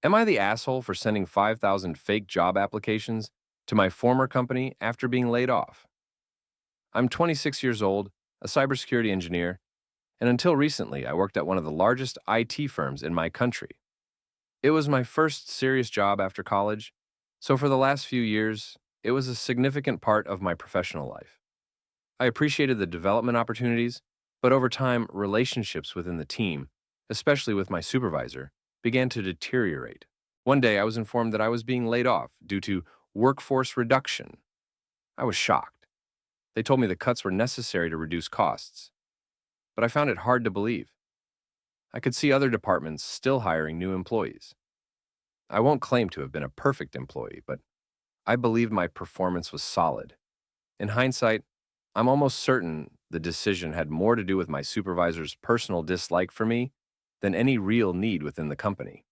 Am I the asshole for sending 5,000 fake job applications to my former company after being laid off? I'm 26 years old, a cybersecurity engineer, and until recently, I worked at one of the largest IT firms in my country. It was my first serious job after college, so for the last few years, it was a significant part of my professional life. I appreciated the development opportunities, but over time, relationships within the team, especially with my supervisor, began to deteriorate. One day, I was informed that I was being laid off due to workforce reduction. I was shocked. They told me the cuts were necessary to reduce costs, but I found it hard to believe. I could see other departments still hiring new employees. I won't claim to have been a perfect employee, but I believed my performance was solid. In hindsight, I'm almost certain the decision had more to do with my supervisor's personal dislike for me than any real need within the company.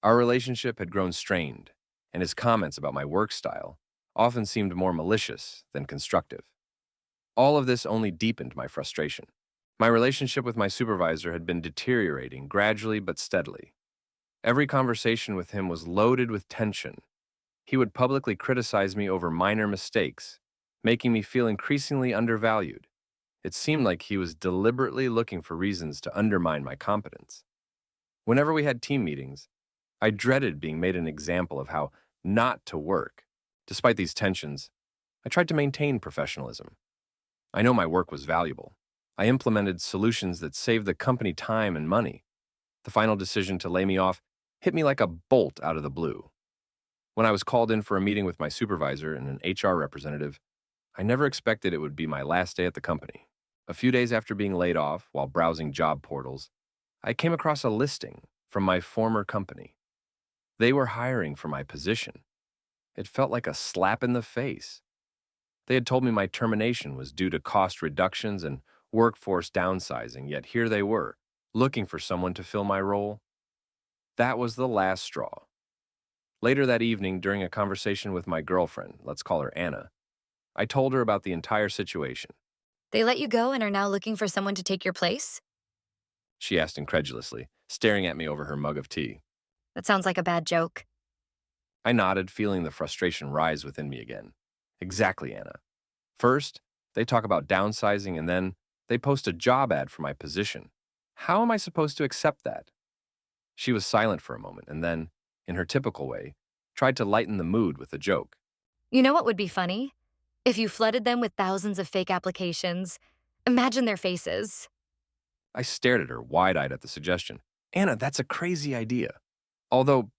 Our relationship had grown strained, and his comments about my work style often seemed more malicious than constructive. All of this only deepened my frustration. My relationship with my supervisor had been deteriorating gradually but steadily. Every conversation with him was loaded with tension. He would publicly criticize me over minor mistakes, making me feel increasingly undervalued. It seemed like he was deliberately looking for reasons to undermine my competence. Whenever we had team meetings, I dreaded being made an example of how not to work. Despite these tensions, I tried to maintain professionalism. I know my work was valuable. I implemented solutions that saved the company time and money. The final decision to lay me off hit me like a bolt out of the blue. When I was called in for a meeting with my supervisor and an HR representative, I never expected it would be my last day at the company. A few days after being laid off while browsing job portals, I came across a listing from my former company. They were hiring for my position. It felt like a slap in the face. They had told me my termination was due to cost reductions and workforce downsizing, yet here they were, looking for someone to fill my role. That was the last straw. Later that evening, during a conversation with my girlfriend, let's call her Anna, I told her about the entire situation. They let you go and are now looking for someone to take your place? She asked incredulously, staring at me over her mug of tea. That sounds like a bad joke. I nodded, feeling the frustration rise within me again. Exactly, Anna. First, they talk about downsizing, and then they post a job ad for my position. How am I supposed to accept that? She was silent for a moment and then, in her typical way, tried to lighten the mood with a joke. You know what would be funny? If you flooded them with thousands of fake applications. Imagine their faces. I stared at her, wide-eyed at the suggestion. Anna, that's a crazy idea. Although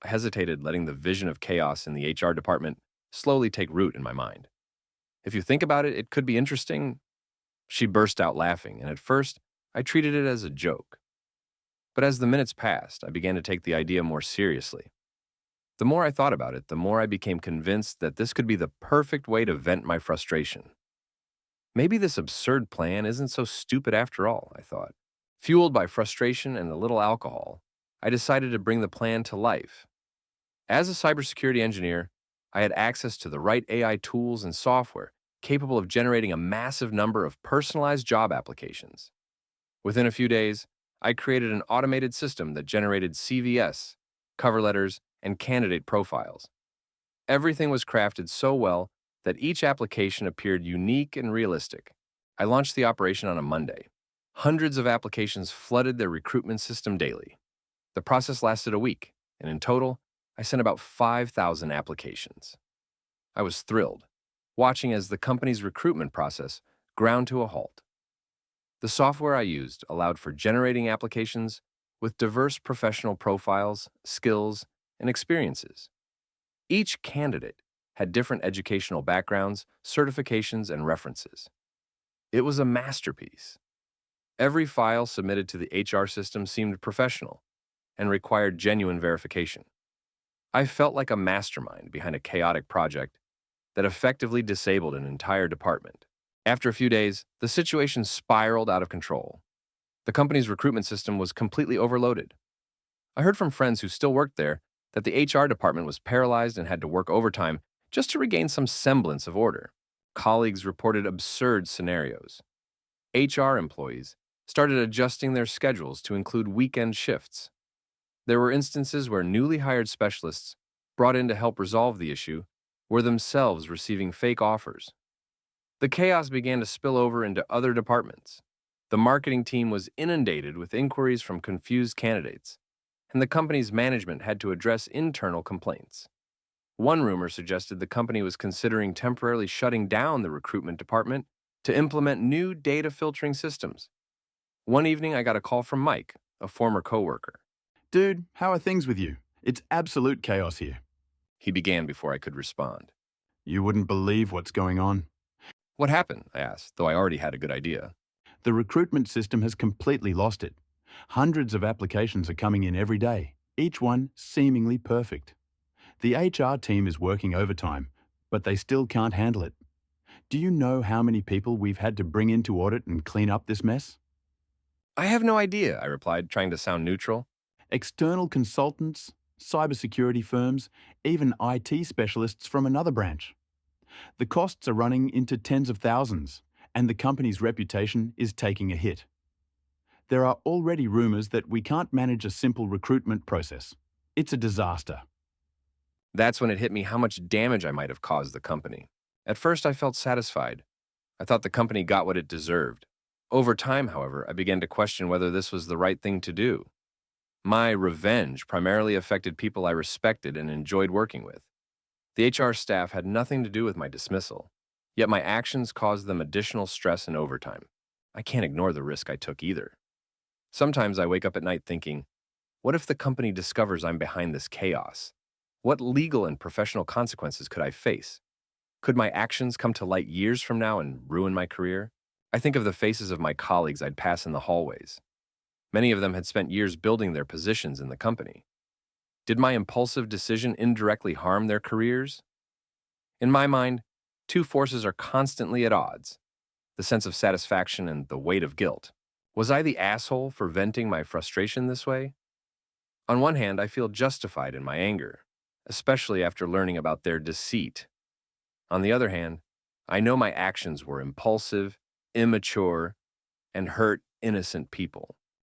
I hesitated, letting the vision of chaos in the HR department slowly take root in my mind. If you think about it, it could be interesting. She burst out laughing, and at first, I treated it as a joke. But as the minutes passed, I began to take the idea more seriously. The more I thought about it, the more I became convinced that this could be the perfect way to vent my frustration. Maybe this absurd plan isn't so stupid after all, I thought. Fueled by frustration and a little alcohol, I decided to bring the plan to life. As a cybersecurity engineer, I had access to the right AI tools and software capable of generating a massive number of personalized job applications. Within a few days, I created an automated system that generated CVS, cover letters, and candidate profiles. Everything was crafted so well that each application appeared unique and realistic. I launched the operation on a Monday. Hundreds of applications flooded their recruitment system daily. The process lasted a week, and in total, I sent about 5,000 applications. I was thrilled, watching as the company's recruitment process ground to a halt. The software I used allowed for generating applications with diverse professional profiles, skills, and experiences. Each candidate had different educational backgrounds, certifications, and references. It was a masterpiece. Every file submitted to the HR system seemed professional and required genuine verification. I felt like a mastermind behind a chaotic project that effectively disabled an entire department. After a few days, the situation spiraled out of control. The company's recruitment system was completely overloaded. I heard from friends who still worked there that the HR department was paralyzed and had to work overtime just to regain some semblance of order. Colleagues reported absurd scenarios. HR employees started adjusting their schedules to include weekend shifts. There were instances where newly hired specialists brought in to help resolve the issue were themselves receiving fake offers. The chaos began to spill over into other departments. The marketing team was inundated with inquiries from confused candidates, and the company's management had to address internal complaints. One rumor suggested the company was considering temporarily shutting down the recruitment department to implement new data filtering systems. One evening, I got a call from Mike, a former coworker. Dude, how are things with you? It's absolute chaos here. He began before I could respond. You wouldn't believe what's going on. What happened? I asked, though I already had a good idea. The recruitment system has completely lost it. Hundreds of applications are coming in every day, each one seemingly perfect. The HR team is working overtime, but they still can't handle it. Do you know how many people we've had to bring in to audit and clean up this mess? I have no idea, I replied, trying to sound neutral. External consultants, cybersecurity firms, even IT specialists from another branch. The costs are running into tens of thousands, and the company's reputation is taking a hit. There are already rumours that we can't manage a simple recruitment process. It's a disaster. That's when it hit me how much damage I might have caused the company. At first, I felt satisfied. I thought the company got what it deserved. Over time, however, I began to question whether this was the right thing to do. My revenge primarily affected people I respected and enjoyed working with. The HR staff had nothing to do with my dismissal, yet my actions caused them additional stress and overtime. I can't ignore the risk I took either. Sometimes I wake up at night thinking, what if the company discovers I'm behind this chaos? What legal and professional consequences could I face? Could my actions come to light years from now and ruin my career? I think of the faces of my colleagues I'd pass in the hallways. Many of them had spent years building their positions in the company. Did my impulsive decision indirectly harm their careers? In my mind, two forces are constantly at odds: the sense of satisfaction and the weight of guilt. Was I the asshole for venting my frustration this way? On one hand, I feel justified in my anger, especially after learning about their deceit. On the other hand, I know my actions were impulsive, immature, and hurt innocent people.